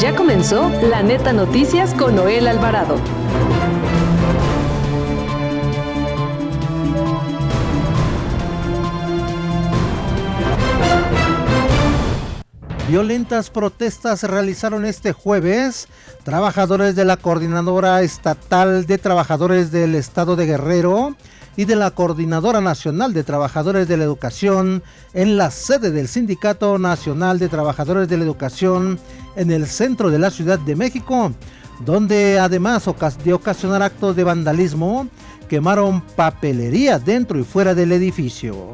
Ya comenzó La Neta Noticias con Noel Alvarado. Violentas protestas se realizaron este jueves trabajadores de la Coordinadora Estatal de Trabajadores del Estado de Guerrero y de la Coordinadora Nacional de Trabajadores de la Educación en la sede del Sindicato Nacional de Trabajadores de la Educación en el centro de la Ciudad de México, donde además de ocasionar actos de vandalismo, quemaron papelería dentro y fuera del edificio.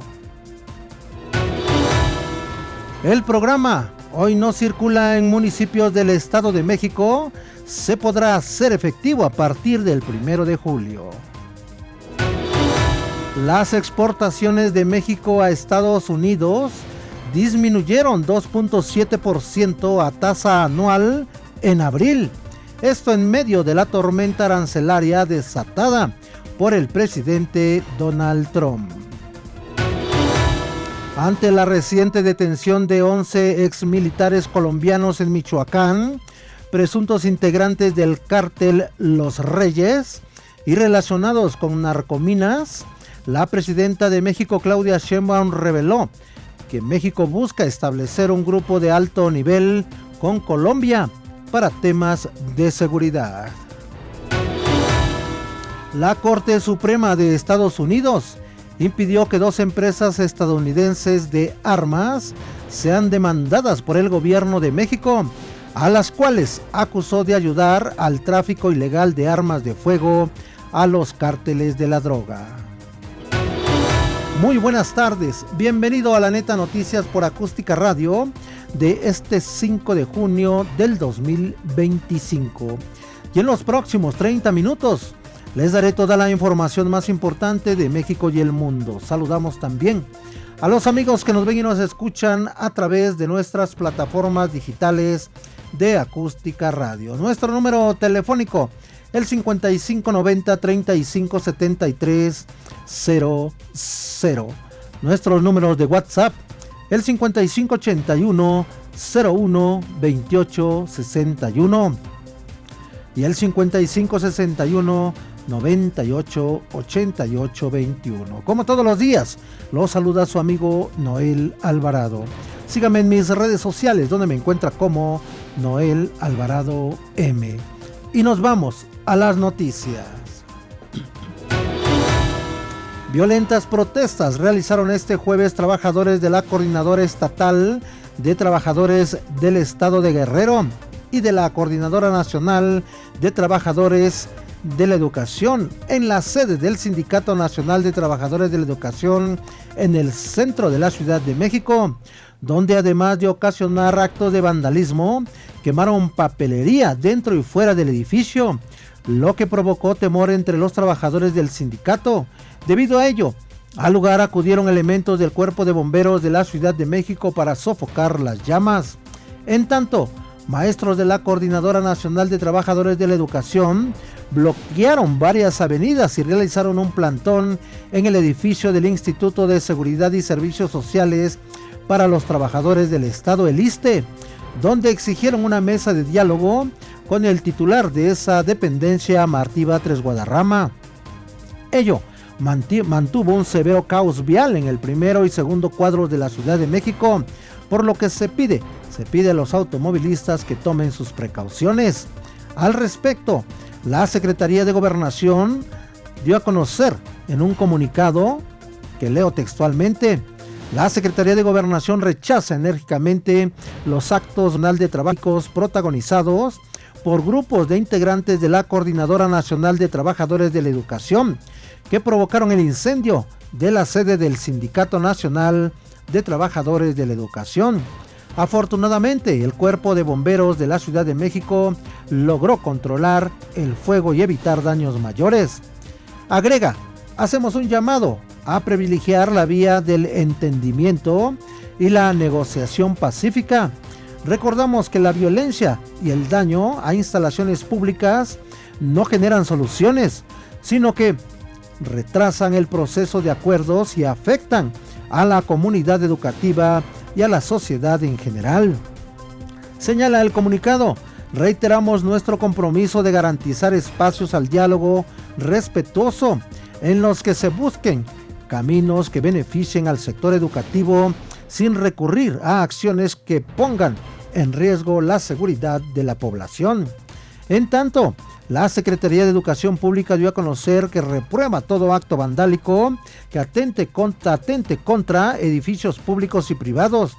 El programa Hoy no circula en municipios del Estado de México se podrá hacer efectivo a partir del 1 de julio. Las exportaciones de México a Estados Unidos disminuyeron 2.7% a tasa anual en abril. Esto en medio de la tormenta arancelaria desatada por el presidente Donald Trump. Ante la reciente detención de 11 exmilitares colombianos en Michoacán, presuntos integrantes del cártel Los Reyes y relacionados con narcominas, la presidenta de México, Claudia Sheinbaum, reveló que México busca establecer un grupo de alto nivel con Colombia para temas de seguridad. La Corte Suprema de Estados Unidos impidió que 2 empresas estadounidenses de armas sean demandadas por el gobierno de México, a las cuales acusó de ayudar al tráfico ilegal de armas de fuego a los cárteles de la droga. Muy buenas tardes, bienvenido a La Neta Noticias por Acústica Radio de este 5 de junio del 2025. Y en los próximos 30 minutos les daré toda la información más importante de México y el mundo. Saludamos también a los amigos que nos ven y nos escuchan a través de nuestras plataformas digitales de Acústica Radio. Nuestro número telefónico, el 5590-3573-00. Nuestros números de WhatsApp, el 5581-01-2861 y el 5561-988821. Como todos los días, los saluda su amigo Noel Alvarado. Sígame en mis redes sociales, donde me encuentra como Noel Alvarado M. Y nos vamos a las noticias. Violentas protestas realizaron este jueves trabajadores de la Coordinadora Estatal de Trabajadores del Estado de Guerrero y de la Coordinadora Nacional de Trabajadores de la Educación en la sede del Sindicato Nacional de Trabajadores de la Educación en el centro de la Ciudad de México, donde además de ocasionar actos de vandalismo, quemaron papelería dentro y fuera del edificio, lo que provocó temor entre los trabajadores del sindicato. Debido a ello, al lugar acudieron elementos del Cuerpo de Bomberos de la Ciudad de México para sofocar las llamas. En tanto, maestros de la Coordinadora Nacional de Trabajadores de la Educación bloquearon varias avenidas y realizaron un plantón en el edificio del Instituto de Seguridad y Servicios Sociales para los Trabajadores del Estado, el ISSSTE, donde exigieron una mesa de diálogo con el titular de esa dependencia, Martí Batres Guadarrama. Ello mantuvo un severo caos vial en el primero y segundo cuadros de la Ciudad de México, por lo que se pide a los automovilistas que tomen sus precauciones. Al respecto, la Secretaría de Gobernación dio a conocer en un comunicado, que leo textualmente: la Secretaría de Gobernación rechaza enérgicamente los actos de trabajo protagonizados por grupos de integrantes de la Coordinadora Nacional de Trabajadores de la Educación, que provocaron el incendio de la sede del Sindicato Nacional de Trabajadores de la Educación. Afortunadamente, el Cuerpo de Bomberos de la Ciudad de México logró controlar el fuego y evitar daños mayores. Agrega: hacemos un llamado a privilegiar la vía del entendimiento y la negociación pacífica. Recordamos que la violencia y el daño a instalaciones públicas no generan soluciones, sino que retrasan el proceso de acuerdos y afectan a la comunidad educativa y a la sociedad en general. Señala el comunicado: reiteramos nuestro compromiso de garantizar espacios al diálogo respetuoso en los que se busquen caminos que beneficien al sector educativo sin recurrir a acciones que pongan en riesgo la seguridad de la población. En tanto, la Secretaría de Educación Pública dio a conocer que reprueba todo acto vandálico que atente contra edificios públicos y privados,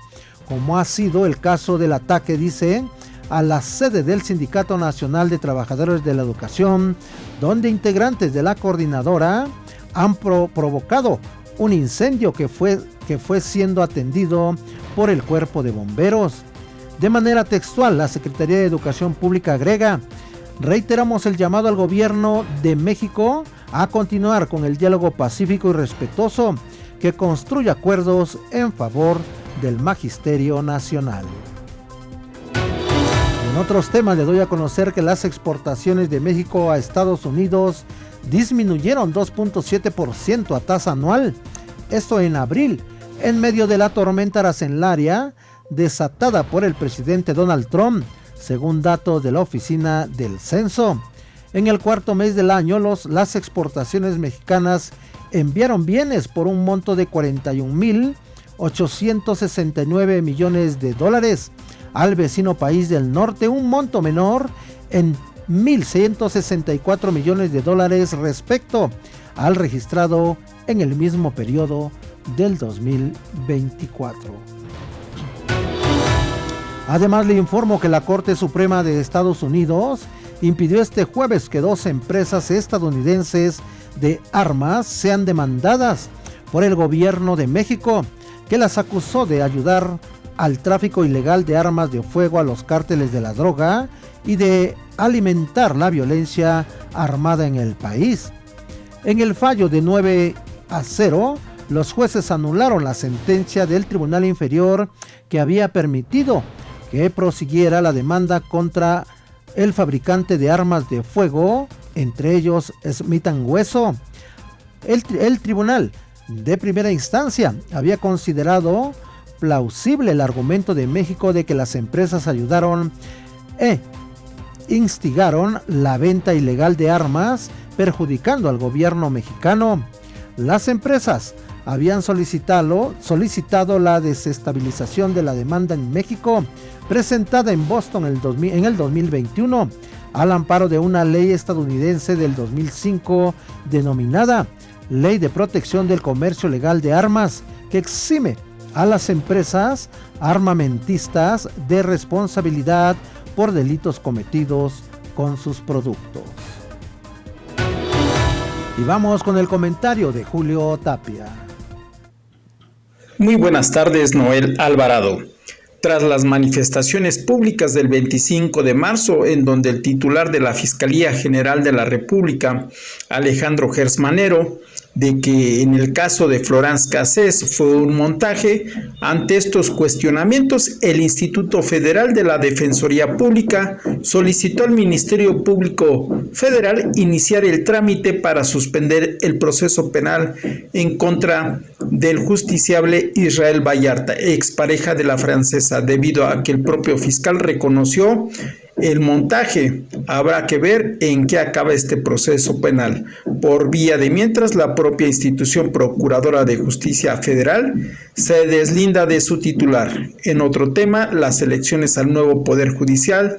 como ha sido el caso del ataque, dice, a la sede del Sindicato Nacional de Trabajadores de la Educación, donde integrantes de la coordinadora han provocado un incendio que fue siendo atendido por el Cuerpo de Bomberos. De manera textual, la Secretaría de Educación Pública agrega: reiteramos el llamado al gobierno de México a continuar con el diálogo pacífico y respetuoso que construya acuerdos en favor del Magisterio Nacional. En otros temas, le doy a conocer que las exportaciones de México a Estados Unidos disminuyeron 2.7% a tasa anual, esto en abril, en medio de la tormenta arancelaria desatada por el presidente Donald Trump, según datos de la Oficina del Censo. En el cuarto mes del año, las exportaciones mexicanas enviaron bienes por un monto de $41,869 millones al vecino país del norte, un monto menor en $1,164 millones respecto al registrado en el mismo periodo del 2024. Además, le informo que la Corte Suprema de Estados Unidos impidió este jueves que 2 empresas estadounidenses de armas sean demandadas por el gobierno de México, que las acusó de ayudar al tráfico ilegal de armas de fuego a los cárteles de la droga y de alimentar la violencia armada en el país. En el fallo de 9-0, los jueces anularon la sentencia del Tribunal Inferior que había permitido que prosiguiera la demanda contra el fabricante de armas de fuego, entre ellos Smith & Wesson. El tribunal de primera instancia había considerado plausible el argumento de México de que las empresas ayudaron e instigaron la venta ilegal de armas, perjudicando al gobierno mexicano. Las empresas habían solicitado la desestabilización de la demanda en México, presentada en Boston en el 2021, al amparo de una ley estadounidense del 2005 denominada Ley de Protección del Comercio Legal de Armas, que exime a las empresas armamentistas de responsabilidad por delitos cometidos con sus productos. Y vamos con el comentario de Julio Tapia. Muy buenas tardes, Noel Alvarado. Tras las manifestaciones públicas del 25 de marzo, en donde el titular de la Fiscalía General de la República, Alejandro Gertz Manero, de que en el caso de Florence Cassés fue un montaje, ante estos cuestionamientos, el Instituto Federal de la Defensoría Pública solicitó al Ministerio Público Federal iniciar el trámite para suspender el proceso penal en contra del justiciable Israel Vallarta, expareja de la francesa, debido a que el propio fiscal reconoció el montaje. Habrá que ver en qué acaba este proceso penal. Por vía de mientras, la propia institución procuradora de justicia federal se deslinda de su titular. En otro tema, las elecciones al nuevo Poder Judicial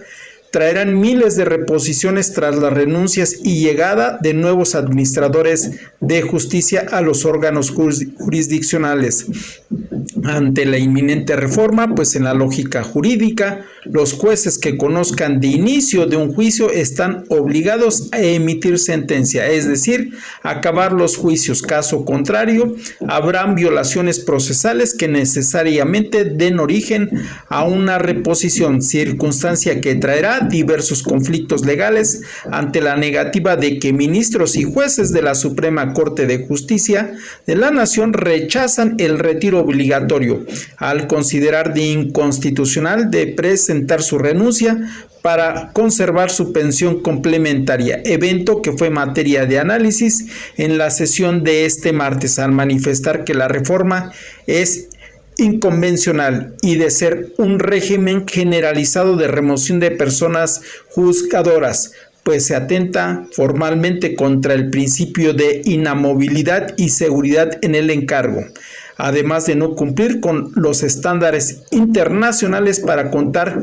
traerán miles de reposiciones tras las renuncias y llegada de nuevos administradores de justicia a los órganos jurisdiccionales. Ante la inminente reforma, pues en la lógica jurídica, los jueces que conozcan de inicio de un juicio están obligados a emitir sentencia, es decir, acabar los juicios. Caso contrario, habrán violaciones procesales que necesariamente den origen a una reposición, circunstancia que traerá diversos conflictos legales ante la negativa de que ministros y jueces de la Suprema Corte de Justicia de la Nación rechazan el retiro obligatorio al considerar de inconstitucional de presentar su renuncia para conservar su pensión complementaria, evento que fue materia de análisis en la sesión de este martes, al manifestar que la reforma es inconvencional y de ser un régimen generalizado de remoción de personas juzgadoras, pues se atenta formalmente contra el principio de inamovilidad y seguridad en el encargo, además de no cumplir con los estándares internacionales para contar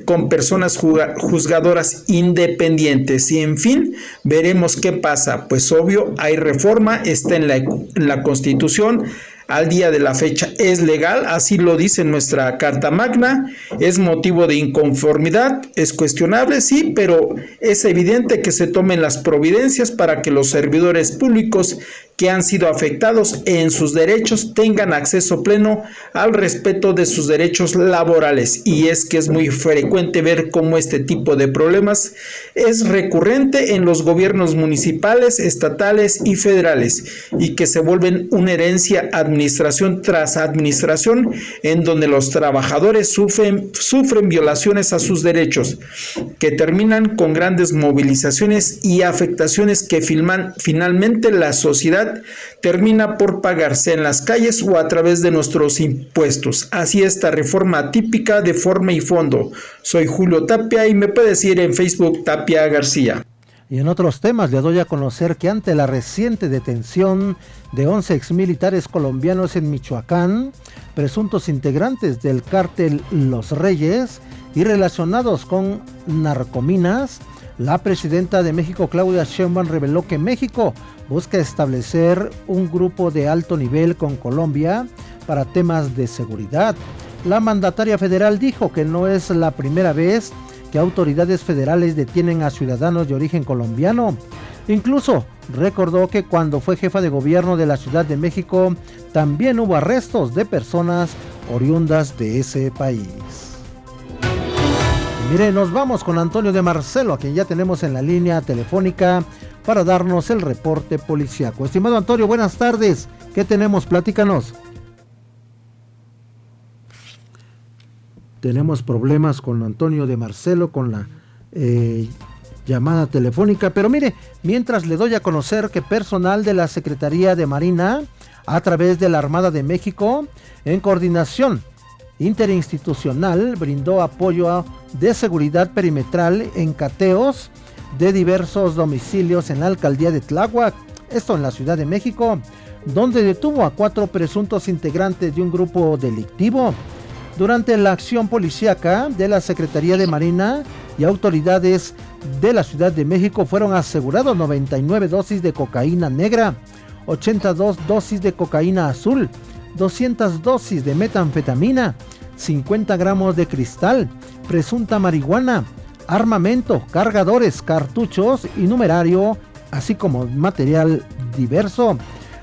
con personas juzgadoras independientes. Y en fin, veremos qué pasa, pues obvio hay reforma, está en la Constitución. Al día de la fecha es legal, así lo dice nuestra Carta Magna, es motivo de inconformidad, es cuestionable, sí, pero es evidente que se tomen las providencias para que los servidores públicos que han sido afectados en sus derechos tengan acceso pleno al respeto de sus derechos laborales. Y es que es muy frecuente ver cómo este tipo de problemas es recurrente en los gobiernos municipales, estatales y federales, y que se vuelven una herencia administración tras administración, en donde los trabajadores sufren violaciones a sus derechos, que terminan con grandes movilizaciones y afectaciones que finalmente la sociedad termina por pagarse en las calles o a través de nuestros impuestos. Así esta reforma típica de forma y fondo. Soy Julio Tapia y me puedes seguir en Facebook Tapia García. Y en otros temas le doy a conocer que ante la reciente detención de 11 exmilitares colombianos en Michoacán, presuntos integrantes del cártel Los Reyes y relacionados con narcominas, la presidenta de México, Claudia Sheinbaum, reveló que México busca establecer un grupo de alto nivel con Colombia para temas de seguridad. La mandataria federal dijo que no es la primera vez que autoridades federales detienen a ciudadanos de origen colombiano. Incluso recordó que cuando fue jefa de gobierno de la Ciudad de México, también hubo arrestos de personas oriundas de ese país. Mire, nos vamos con Antonio de Marcelo, a quien ya tenemos en la línea telefónica para darnos el reporte policíaco. Estimado Antonio, buenas tardes. ¿Qué tenemos? Platícanos. Tenemos problemas con Antonio de Marcelo, con la llamada telefónica. Pero mire, mientras le doy a conocer que personal de la Secretaría de Marina, a través de la Armada de México, en coordinación interinstitucional, brindó apoyo de seguridad perimetral en cateos de diversos domicilios en la alcaldía de Tláhuac, esto en la Ciudad de México, donde detuvo a 4 presuntos integrantes de un grupo delictivo. Durante la acción policíaca de la Secretaría de Marina y autoridades de la Ciudad de México, fueron asegurados 99 dosis de cocaína negra, 82 dosis de cocaína azul, 200 dosis de metanfetamina, 50 gramos de cristal, presunta marihuana, armamento, cargadores, cartuchos y numerario, así como material diverso.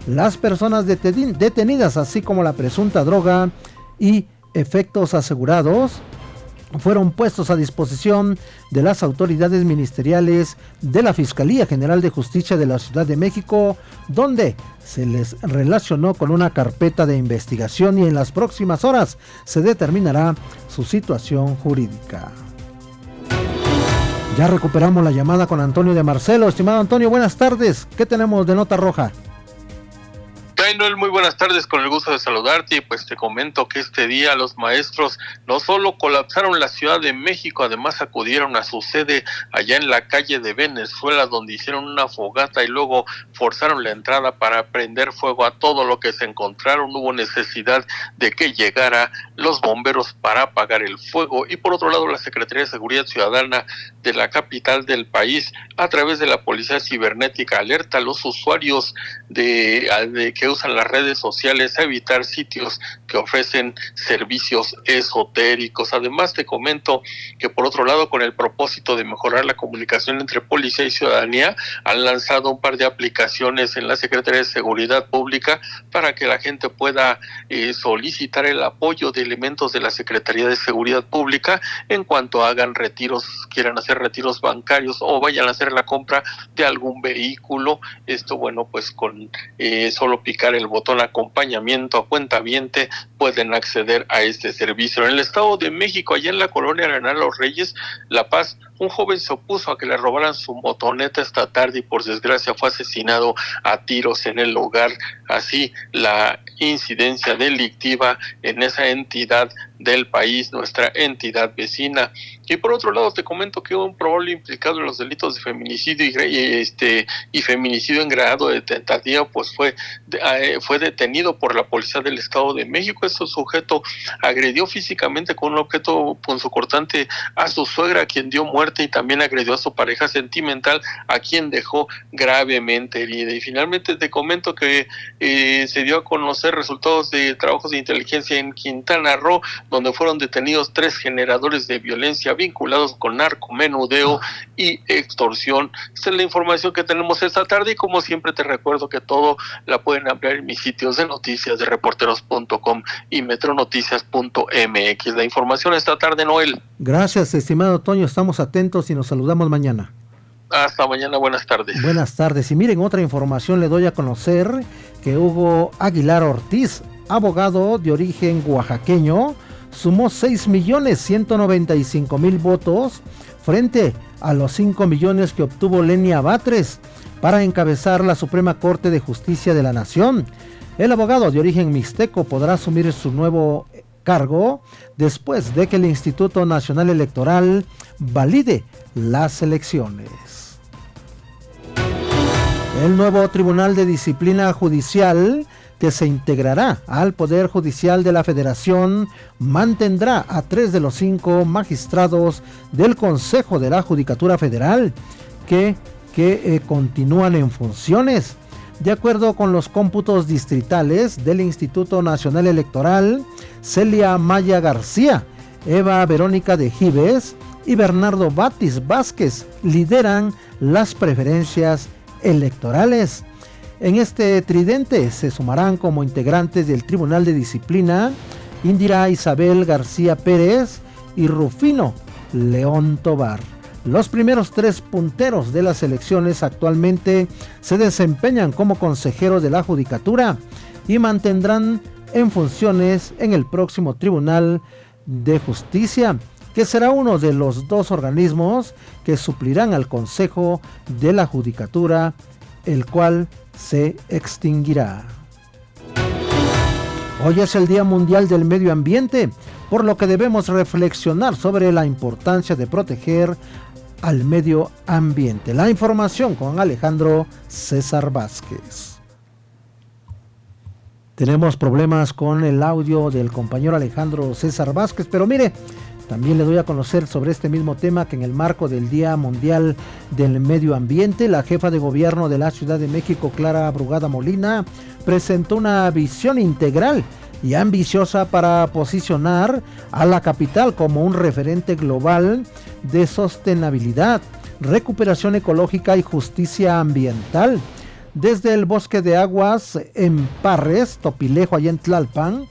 Las personas detenidas, así como la presunta droga y efectos asegurados, fueron puestos a disposición de las autoridades ministeriales de la Fiscalía General de Justicia de la Ciudad de México, donde se les relacionó con una carpeta de investigación y en las próximas horas se determinará su situación jurídica. Ya recuperamos la llamada con Antonio de Marcelo. Estimado Antonio, buenas tardes. ¿Qué tenemos de nota roja? Noel, muy buenas tardes, con el gusto de saludarte. Y pues te comento que este día los maestros no solo colapsaron la Ciudad de México, además acudieron a su sede allá en la calle de Venezuela, donde hicieron una fogata y luego forzaron la entrada para prender fuego a todo lo que se encontraron. Hubo necesidad de que llegara los bomberos para apagar el fuego. Y por otro lado, la Secretaría de Seguridad Ciudadana de la capital del país, a través de la Policía Cibernética, alerta a los usuarios que usan las redes sociales a evitar sitios que ofrecen servicios esotéricos. Además, te comento que por otro lado, con el propósito de mejorar la comunicación entre policía y ciudadanía, han lanzado un par de aplicaciones en la Secretaría de Seguridad Pública para que la gente pueda solicitar el apoyo de elementos de la Secretaría de Seguridad Pública en cuanto hagan retiros, quieran hacer retiros bancarios o vayan a hacer la compra de algún vehículo. Esto, bueno, pues con solo picar el botón acompañamiento a cuentaviente pueden acceder a este servicio. En el Estado de México, allá en la colonia Arenal Los Reyes, La Paz, un joven se opuso a que le robaran su motoneta esta tarde y por desgracia fue asesinado a tiros en el lugar. Así la incidencia delictiva en esa entidad del país, nuestra entidad vecina. Y por otro lado te comento que un probable implicado en los delitos de feminicidio y feminicidio en grado de tentativa pues fue detenido por la policía del Estado de México. Este sujeto agredió físicamente con un objeto punzocortante a su suegra, a quien dio muerte, y también agredió a su pareja sentimental, a quien dejó gravemente herida. Y finalmente te comento que se dio a conocer resultados de trabajos de inteligencia en Quintana Roo, donde fueron detenidos 3 generadores de violencia vinculados con narcomenudeo y extorsión. Esta es la información que tenemos esta tarde, y como siempre te recuerdo que todo la pueden ampliar en mis sitios de noticias de reporteros.com y metronoticias.mx. La información esta tarde, Noel. Gracias, estimado Toño, estamos atentos y nos saludamos mañana. Hasta mañana, buenas tardes. Buenas tardes. Y miren, otra información le doy a conocer que Hugo Aguilar Ortiz, abogado de origen oaxaqueño, sumó 6.195.000 votos frente a los 5 millones que obtuvo Lenia Batres para encabezar la Suprema Corte de Justicia de la Nación. El abogado de origen mixteco podrá asumir su nuevo cargo después de que el Instituto Nacional Electoral valide las elecciones. El nuevo Tribunal de Disciplina Judicial, que se integrará al Poder Judicial de la Federación, mantendrá a 3 de los 5 magistrados del Consejo de la Judicatura Federal que continúan en funciones. De acuerdo con los cómputos distritales del Instituto Nacional Electoral, Celia Maya García, Eva Verónica de Gives y Bernardo Batis Vázquez lideran las preferencias electorales. En este tridente se sumarán como integrantes del Tribunal de Disciplina Indira Isabel García Pérez y Rufino León Tobar. Los primeros 3 punteros de las elecciones actualmente se desempeñan como consejeros de la Judicatura y mantendrán en funciones en el próximo Tribunal de Justicia, que será uno de los 2 organismos que suplirán al Consejo de la Judicatura, el cual se extinguirá. Hoy es el Día Mundial del Medio Ambiente, por lo que debemos reflexionar sobre la importancia de proteger al medio ambiente. La información con Alejandro César Vázquez. Tenemos problemas con el audio del compañero Alejandro César Vázquez, pero mire, también le doy a conocer sobre este mismo tema que en el marco del Día Mundial del Medio Ambiente, la jefa de gobierno de la Ciudad de México, Clara Brugada Molina, presentó una visión integral y ambiciosa para posicionar a la capital como un referente global de sostenibilidad, recuperación ecológica y justicia ambiental. Desde el bosque de aguas en Parres, Topilejo, allá en Tlalpan,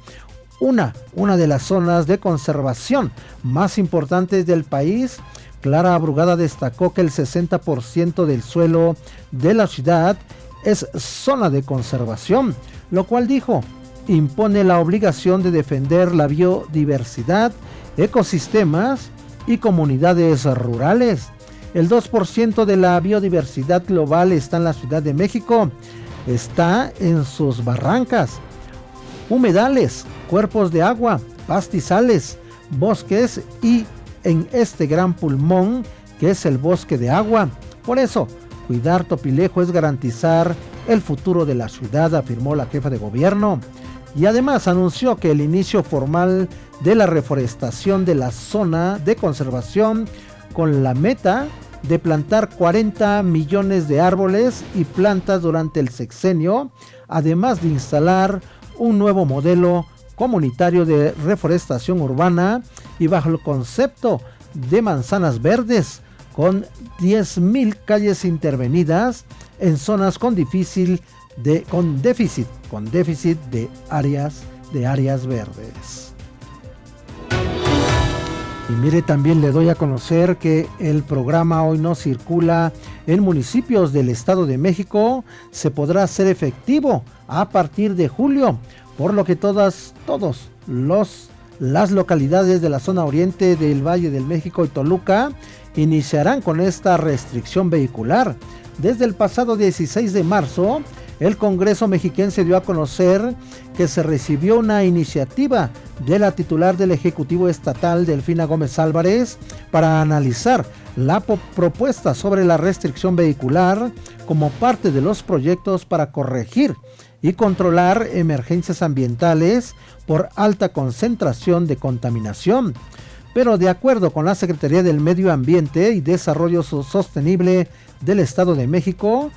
una de las zonas de conservación más importantes del país, Clara Brugada destacó que el 60% del suelo de la ciudad es zona de conservación, lo cual dijo impone la obligación de defender la biodiversidad, ecosistemas y comunidades rurales. El 2% de la biodiversidad global está en la Ciudad de México, está en sus barrancas, humedales, cuerpos de agua, pastizales, bosques y en este gran pulmón que es el bosque de agua. Por eso, cuidar Topilejo es garantizar el futuro de la ciudad, afirmó la jefa de gobierno. Y además anunció que el inicio formal de la reforestación de la zona de conservación con la meta de plantar 40 millones de árboles y plantas durante el sexenio, además de instalar un nuevo modelo comunitario de reforestación urbana y bajo el concepto de manzanas verdes con 10,000 calles intervenidas en zonas con déficit de áreas verdes. Y mire, también le doy a conocer que el programa Hoy No Circula en municipios del Estado de México se podrá hacer efectivo a partir de julio, por lo que todos las localidades de la zona oriente del Valle del México y Toluca iniciarán con esta restricción vehicular. Desde el pasado 16 de marzo, el Congreso mexiquense dio a conocer que se recibió una iniciativa de la titular del Ejecutivo Estatal, Delfina Gómez Álvarez, para analizar la propuesta sobre la restricción vehicular como parte de los proyectos para corregir y controlar emergencias ambientales por alta concentración de contaminación. Pero de acuerdo con la Secretaría del Medio Ambiente y Desarrollo Sostenible del Estado de México,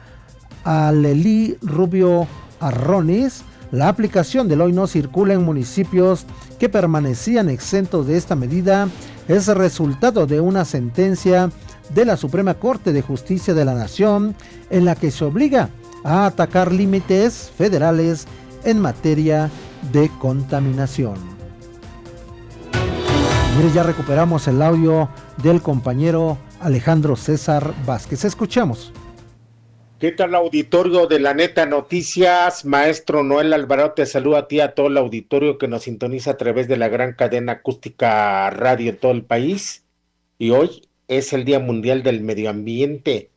Alelí Rubio Arronis, la aplicación del hoy no circula en municipios que permanecían exentos de esta medida es resultado de una sentencia de la Suprema Corte de Justicia de la Nación en la que se obliga a atacar límites federales en materia de contaminación. Mire, ya recuperamos el audio del compañero Alejandro César Vázquez. Escuchemos. ¿Qué tal, auditorio de La Neta Noticias? Maestro Noel Alvarado te saluda a ti, a todo el auditorio que nos sintoniza a través de la gran cadena acústica radio en todo el país. Y hoy es el Día Mundial del Medio Ambiente.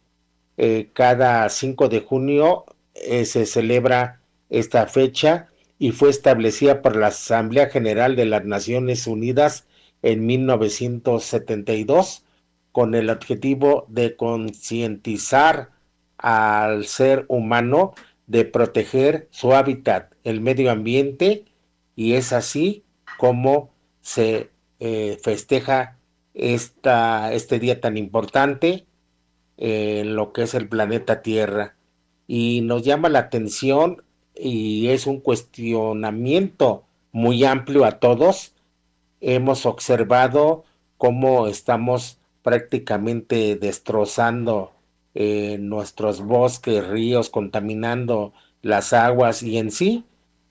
Cada 5 de junio se celebra esta fecha y fue establecida por la Asamblea General de las Naciones Unidas en 1972 con el objetivo de concientizar al ser humano de proteger su hábitat, el medio ambiente, y es así como se festeja este día tan importante en lo que es el planeta Tierra. Y nos llama la atención y es un cuestionamiento muy amplio a todos. Hemos observado cómo estamos prácticamente destrozando nuestros bosques, ríos, contaminando las aguas y en sí,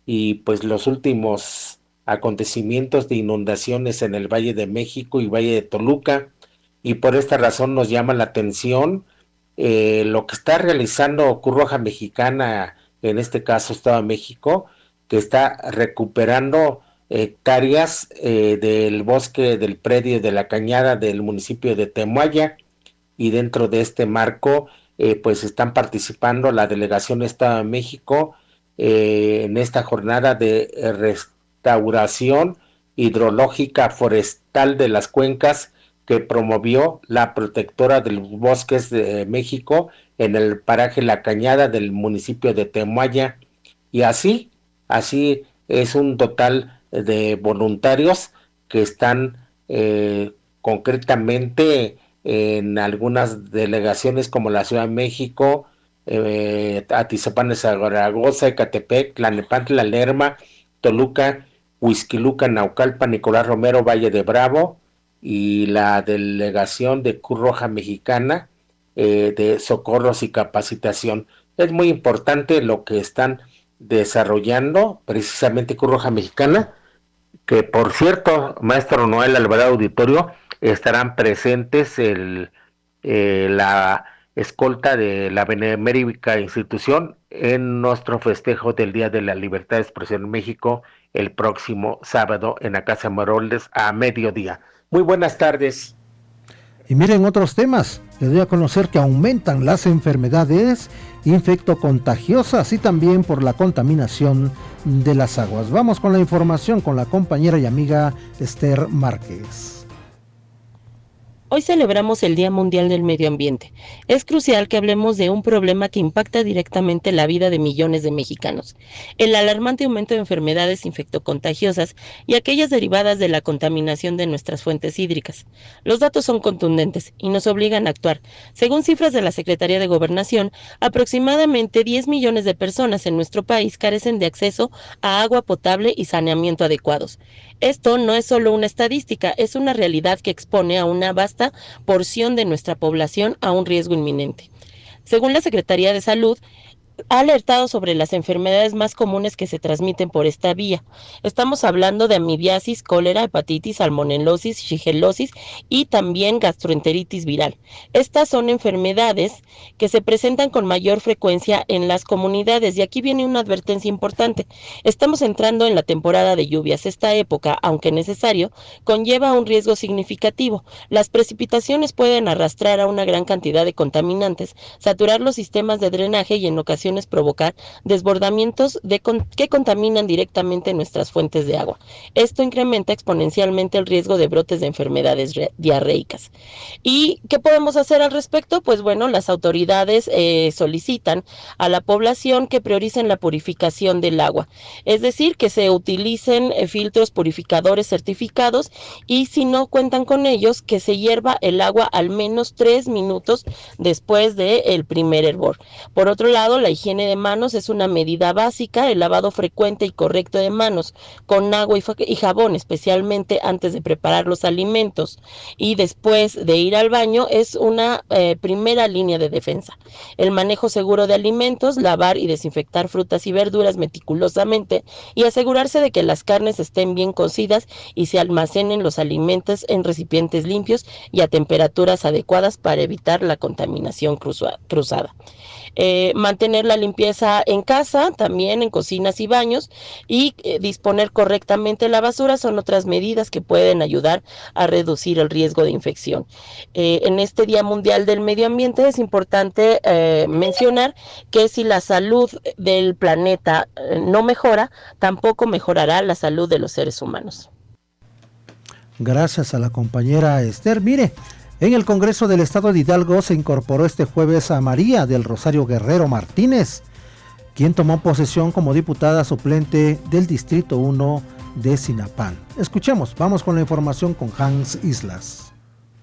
y pues los últimos acontecimientos de inundaciones en el Valle de México y Valle de Toluca, y por esta razón nos llama la atención lo que está realizando Cruz Roja Mexicana, en este caso Estado de México, que está recuperando hectáreas del bosque del predio de la Cañada del municipio de Temuaya, y dentro de este marco pues están participando la Delegación Estado de México en esta jornada de restauración hidrológica forestal de las cuencas que promovió la protectora de los bosques de México en el paraje La Cañada del municipio de Temuaya, y así es un total de voluntarios que están concretamente en algunas delegaciones como la Ciudad de México, Atizapán de Zaragoza, Ecatepec, Tlalnepantla, Lerma, Toluca, Huixquilucan, Naucalpan, Nicolás Romero, Valle de Bravo, y la delegación de Cruz Roja Mexicana de socorros y capacitación. Es muy importante lo que están desarrollando precisamente Cruz Roja Mexicana, que por cierto, maestro Noel Alvarado Auditorio, estarán presentes la escolta de la benemérita institución en nuestro festejo del Día de la Libertad de Expresión en México el próximo sábado en la Casa Moroldes a mediodía. Muy buenas tardes. Y miren otros temas, les doy a conocer que aumentan las enfermedades infectocontagiosas y también por la contaminación de las aguas. Vamos con la información con la compañera y amiga Esther Márquez. Hoy celebramos el Día Mundial del Medio Ambiente. Es crucial que hablemos de un problema que impacta directamente la vida de millones de mexicanos: el alarmante aumento de enfermedades infectocontagiosas y aquellas derivadas de la contaminación de nuestras fuentes hídricas. Los datos son contundentes y nos obligan a actuar. Según cifras de la Secretaría de Gobernación, aproximadamente 10 millones de personas en nuestro país carecen de acceso a agua potable y saneamiento adecuados. Esto no es solo una estadística, es una realidad que expone a una vasta porción de nuestra población a un riesgo inminente. Según la Secretaría de Salud, ha alertado sobre las enfermedades más comunes que se transmiten por esta vía. Estamos hablando de amibiasis, cólera, hepatitis, salmonelosis, shigellosis y también gastroenteritis viral. Estas son enfermedades que se presentan con mayor frecuencia en las comunidades, y aquí viene una advertencia importante. Estamos entrando en la temporada de lluvias. Esta época, aunque necesario, conlleva un riesgo significativo. Las precipitaciones pueden arrastrar a una gran cantidad de contaminantes, saturar los sistemas de drenaje y en ocasiones provocar desbordamientos que contaminan directamente nuestras fuentes de agua. Esto incrementa exponencialmente el riesgo de brotes de enfermedades diarreicas. ¿Y qué podemos hacer al respecto? Pues bueno, las autoridades solicitan a la población que prioricen la purificación del agua, es decir, que se utilicen filtros purificadores certificados, y si no cuentan con ellos, que se hierva el agua al menos 3 minutos después del primer hervor. Por otro lado, la higiene de manos es una medida básica. El lavado frecuente y correcto de manos con agua y jabón, especialmente antes de preparar los alimentos y después de ir al baño, es una primera línea de defensa. El manejo seguro de alimentos, lavar y desinfectar frutas y verduras meticulosamente y asegurarse de que las carnes estén bien cocidas y se almacenen los alimentos en recipientes limpios y a temperaturas adecuadas para evitar la contaminación cruzada. Mantener la limpieza en casa, también en cocinas y baños, y disponer correctamente la basura son otras medidas que pueden ayudar a reducir el riesgo de infección. En este Día Mundial del Medio Ambiente es importante mencionar que si la salud del planeta no mejora, tampoco mejorará la salud de los seres humanos. Gracias a la compañera Esther. Mire, en el Congreso del Estado de Hidalgo se incorporó este jueves a María del Rosario Guerrero Martínez, quien tomó posesión como diputada suplente del Distrito 1 de Sinapán. Escuchemos, vamos con la información con Hans Islas.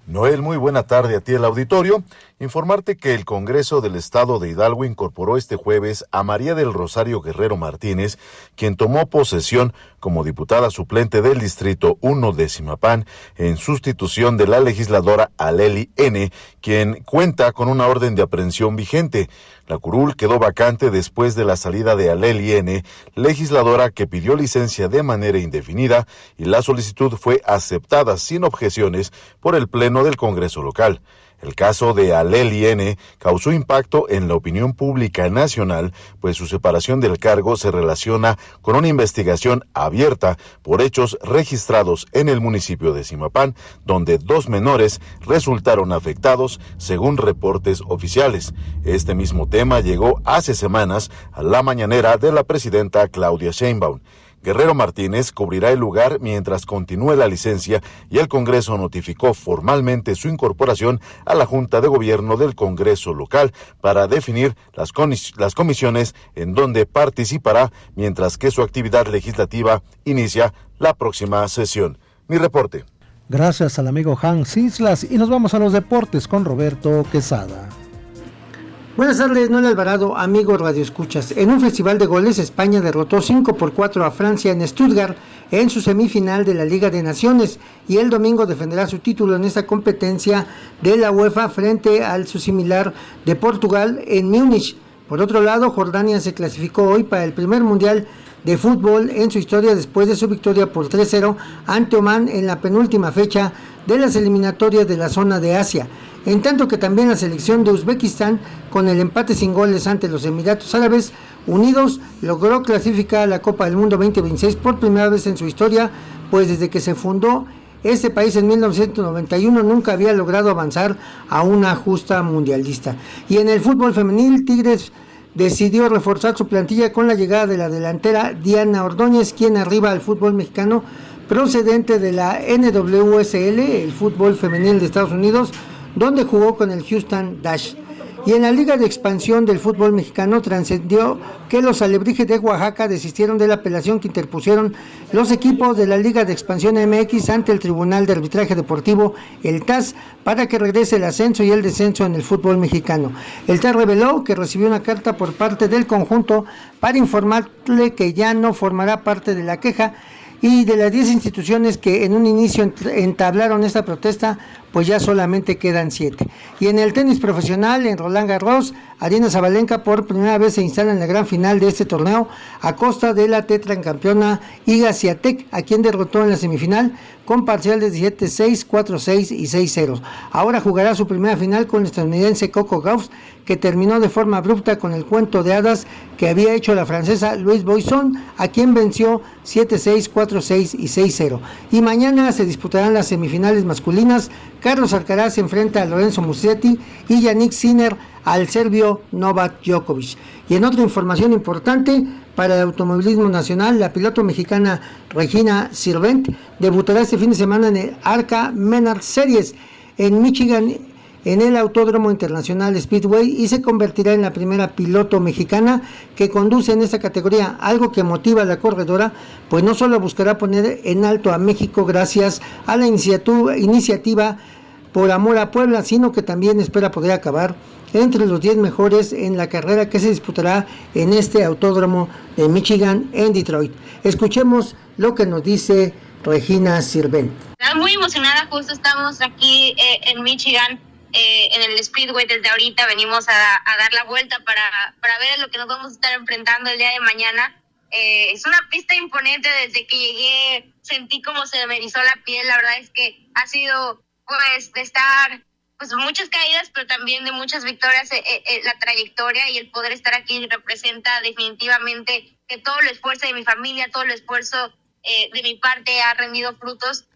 Noel, muy buena tarde a ti el auditorio. Informarte que el Congreso del Estado de Hidalgo incorporó este jueves a María del Rosario Guerrero Martínez, quien tomó posesión como diputada suplente del Distrito 1 de Simapán, en sustitución de la legisladora Aleli N., quien cuenta con una orden de aprehensión vigente. La curul quedó vacante después de la salida de Aleli N., legisladora que pidió licencia de manera indefinida, y la solicitud fue aceptada sin objeciones por el Pleno del Congreso local. El caso de Aleli N. causó impacto en la opinión pública nacional, pues su separación del cargo se relaciona con una investigación abierta por hechos registrados en el municipio de Simapán, donde 2 menores resultaron afectados, según reportes oficiales. Este mismo tema llegó hace semanas a la mañanera de la presidenta Claudia Sheinbaum. Guerrero Martínez cubrirá el lugar mientras continúe la licencia, y el Congreso notificó formalmente su incorporación a la Junta de Gobierno del Congreso local para definir las comisiones en donde participará, mientras que su actividad legislativa inicia la próxima sesión. Mi reporte. Gracias al amigo Hans Islas, y nos vamos a los deportes con Roberto Quesada. Buenas tardes, Noel Alvarado, amigos radioescuchas. En un festival de goles, España derrotó 5-4 a Francia en Stuttgart en su semifinal de la Liga de Naciones, y el domingo defenderá su título en esta competencia de la UEFA frente al su similar de Portugal en Múnich. Por otro lado, Jordania se clasificó hoy para el primer mundial de fútbol en su historia después de su victoria por 3-0 ante Omán en la penúltima fecha de las eliminatorias de la zona de Asia. En tanto que también la selección de Uzbekistán, con el empate sin goles ante los Emiratos Árabes Unidos, logró clasificar a la Copa del Mundo 2026 por primera vez en su historia, pues desde que se fundó este país en 1991 nunca había logrado avanzar a una justa mundialista. Y en el fútbol femenil, Tigres decidió reforzar su plantilla con la llegada de la delantera Diana Ordóñez, quien arriba al fútbol mexicano procedente de la NWSL, el fútbol femenil de Estados Unidos, donde jugó con el Houston Dash. Y en la Liga de Expansión del fútbol mexicano trascendió que los Alebrijes de Oaxaca desistieron de la apelación que interpusieron los equipos de la Liga de Expansión MX ante el Tribunal de Arbitraje Deportivo, el TAS, para que regrese el ascenso y el descenso en el fútbol mexicano. El TAS reveló que recibió una carta por parte del conjunto para informarle que ya no formará parte de la queja, y de las 10 instituciones que en un inicio entablaron esta protesta, pues ya solamente quedan 7. Y en el tenis profesional, en Roland Garros, Aryna Sabalenka por primera vez se instala en la gran final de este torneo a costa de la tetracampeona Iga Swiatek, a quien derrotó en la semifinal con parciales de 7-6, 4-6 y 6-0. Ahora jugará su primera final con el estadounidense Coco Gauff, que terminó de forma abrupta con el cuento de hadas que había hecho la francesa Louise Boisson, a quien venció 7-6, 4-6 y 6-0. Y mañana se disputarán las semifinales masculinas. Carlos Alcaraz se enfrenta a Lorenzo Musetti y Yannick Sinner al serbio Novak Djokovic. Y en otra información importante para el automovilismo nacional, la piloto mexicana Regina Sirvent debutará este fin de semana en el ARCA Menard Series en Michigan, en el Autódromo Internacional Speedway, y se convertirá en la primera piloto mexicana que conduce en esta categoría, algo que motiva a la corredora, pues no solo buscará poner en alto a México gracias a la iniciativa por amor a Puebla, sino que también espera poder acabar entre los 10 mejores en la carrera que se disputará en este autódromo de Michigan en Detroit. Escuchemos lo que nos dice Regina Sirvent. Muy emocionada, justo estamos aquí en Michigan, en el Speedway desde ahorita. Venimos a dar la vuelta para ver lo que nos vamos a estar enfrentando el día de mañana. Es una pista imponente. Desde que llegué sentí como se me erizó la piel. La verdad es que ha sido pues de estar pues muchas caídas, pero también de muchas victorias. La trayectoria y el poder estar aquí representa definitivamente que todo el esfuerzo de mi familia, todo el esfuerzo de mi parte ha rendido frutos.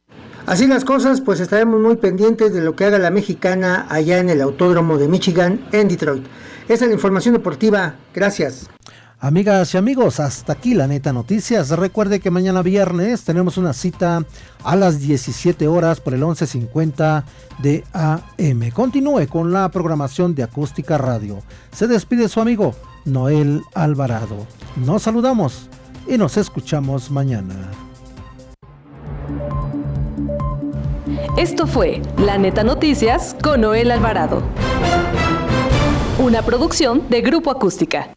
Así las cosas, pues estaremos muy pendientes de lo que haga la mexicana allá en el Autódromo de Michigan en Detroit. Esa es la información deportiva. Gracias. Amigas y amigos, hasta aquí la Neta Noticias. Recuerde que mañana viernes tenemos una cita a las 17 horas por el 1150 de AM. Continúe con la programación de Acústica Radio. Se despide su amigo Noel Alvarado. Nos saludamos y nos escuchamos mañana. Esto fue La Neta Noticias con Noel Alvarado. Una producción de Grupo Acústica.